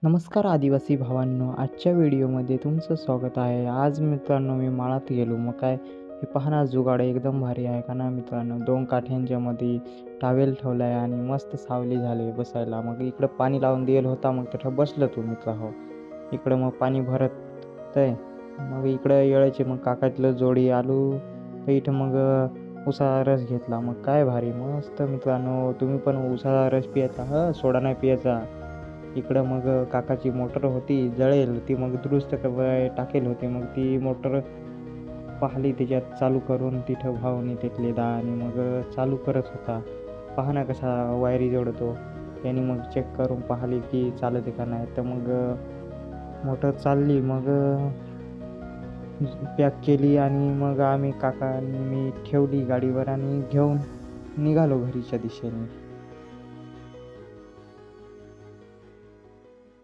नमस्कार आदिवासी भावांनो, आजच्या व्हिडिओमध्ये तुमचं स्वागत आहे. आज मित्रांनो मी माळात गेलो. मग काय हे पहा ना, जुगाड एकदम भारी आहे का ना मित्रांनो. 2 काठ्यांच्या मध्ये टॉवेल ठेवला आहे आणि मस्त सावली झाली बसायला. मग इकडं पाणी लावून दिलं होता, मग तिथं बसलो तो मित्र हो. इकडं मग पाणी भरतंय. मग इकडं येळायचे मग काकातलं जोडी आलो. तर इथं मग उसाचा रस घेतला. मग काय भारी मस्त मित्रांनो, तुम्ही पण उसाचा रस पियाचा हं, सोडा नाही पियाचा. इकडं मग काकाची मोटर होती जळेल, ती मग दुरुस्त टाकेल होती. मग ती मोटर पाहिली, त्याच्यात चालू करून तिथं भाऊनी घेतलेला आणि मग चालू करत होता. पहा ना कसा वायरी जोडतो. त्याने मग चेक करून पाहिली की चालते का नाही. तर मग मोटर चालली. मग पॅक केली आणि मग आम्ही काका आणि मी ठेवली गाडीवर आणि घेऊन निघालो घरीच्या दिशेने.